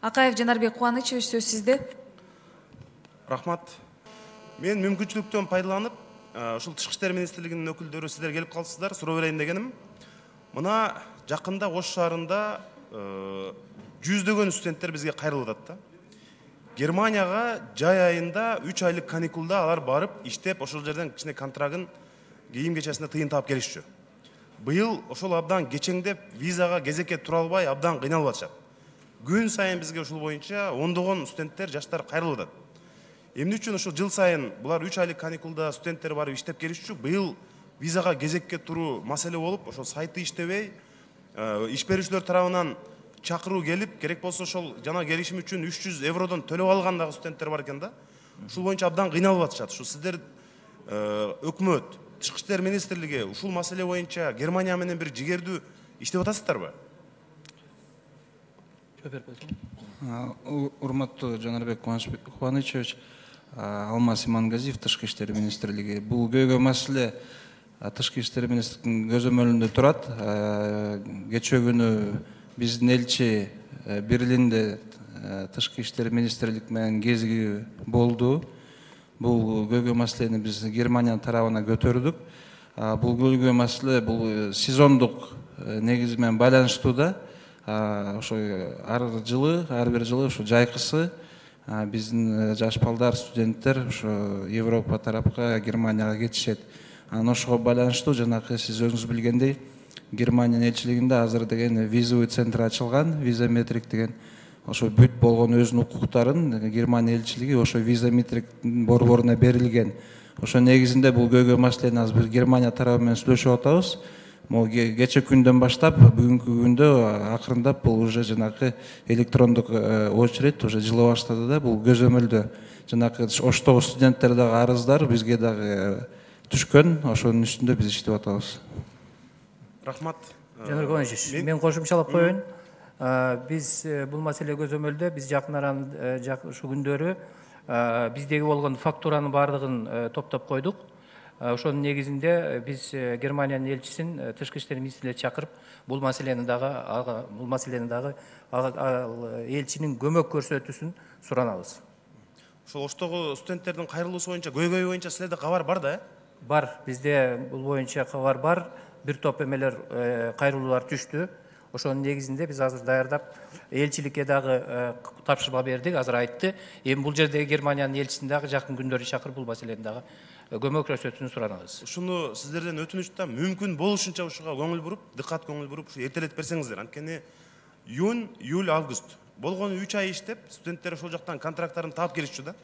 Акаев Жанарбек Кубанычевич, сөз сизде. Рахмат. Мен мүмкүнчүлүктөн пайдаланып, ушул Тышкы иштер министрлигинин өкүлдөрү сиздер келип калсыздар, суроо берейин дегеним. Мына жакында Ош шаарында жүздөгөн студенттер бизге кайрылып атат да. Германияга жай айында 3 айлык каникулда алар барып, иштеп, ошол жерден кичине контрагын кийим кечесине тыйын таап келишчү. Быйыл ошол абдан кечеңдеп, визага кезекке тура албай абдан кыйналып атышат. Күн сайын бизге ушул боюнча ондогон студенттер, жаштар кайрылып атат. Эмне үчүн ушул жыл сайын булар 3 айлык каникулда студенттер барып иштеп келишчү? Быйыл визага кезекке туруу маселе болуп, ошол сайты иштебей, иш берүүчүлөр тарабынан чакыруу келип, керек болсо ошол жана келишим үчүн 300 евродон төлөп алган дагы студенттер бар экен да. Ушул боюнча абдан кыйналып атышат. Ушул сиздер өкмөт, Тышкы иштер министрлиги ушул маселе боюнча Германия менен бир жигердүү иштеп атасыздарбы? Урматтуу Жанарбек Кубанычевич, Алмаз Имангазиев, Тышкы иштер министрлиги. Бул көйгөй маселе Тышкы иштер министрлигинин көзөмөлүндө турат. Кечээ күнү биздин элчи Берлинде Тышкы иштер министрлиги менен кезиги болду. Бул көйгөй маселени биз Германия тарабына көтөрдүк. Бул көйгөй маселе бул сезондук негизи менен байланыштуу да. Ошо ар бир жылы ошо жайкысы биздин жаш балдар, студенттер ошо Европа тарапка, Германияга кетишет. Анан ошого байланыштуу жанакы сиз өзүңүз билгендей Германиянын элчилигинде азыр деген визовый центр ачылган, визаметрик деген. Ошо бүт болгон өзүнүн укуктарын Германия элчилиги ошо визаметрик борборуна берилген. Ошо негизинде бул көйгөй маселени азыр Германия тарабы менен сүйлөшүп атабыз. Кече күндөн баштап бүгүнкү күндө акырындап бул уже жанакы электрондук очередь уже жыла баштады да. Бул көзөмөлдө жанакы Оштогу студенттер дагы арыздар бизге дагы түшкөн. Ошонун үстүндө биз иштеп атабыз. Рахмат. Жанарбек Кубанычевич, мен кошумчалап коеюн. Биз бул маселе көзөмөлдө, биз жакын арада ушу күндөрү биздеги болгон фактуранын баардыгын топтоп койдук. Ошонун негизинде биз Германиянын элчисин Тышкы иштер министрлигине чакырып, бул маселени дагы элчинин көмөк көрсөтүүсүн суранабыз. Ошол Оштогу студенттердин кайрылуусу боюнча, көйгөй боюнча силерде кабар бар да? Бар, бизде бул боюнча кабар бар. Бир топ эмелер кайрылуулар түштү. Ошонун негизинде биз азыр даярдап элчиликке дагы тапшырма бердик, азыр айтты. Эми бул жердеги Германиянын элчисин дагы жакын күндөрү чакырып бул маселени дагы көмөк көрсөтүүсүн суранабыз. Ушуну сиздерден өтүнүч да, мүмкүн болушунча ушуга көңүл буруп, дыккат көңүл буруп, ушу эртелетип берсеңиздер. Анткени июнь, июль, август болгону 3 ай иштеп, студенттер ошол жактан контракттарын таап келишчү да.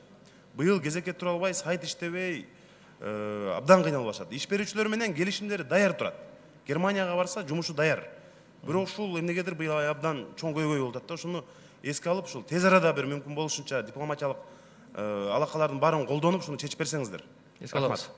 Быйыл кезекке тура албай, сайт иштебей, абдан кыйналып атышат. Иш берүүчүлөр менен келишимдери даяр турат. Германияга барса, жумушу даяр. Бирок ушул эмнегедир быйыл абдан чоң көйгөй болуп атат да. Ошону эске алып, ушул тез арада бир мүмкүн болушунча дипломатиялык алакалардын баарын колдонуп, ушуну чечип берсеңиздер. Эске алабыз.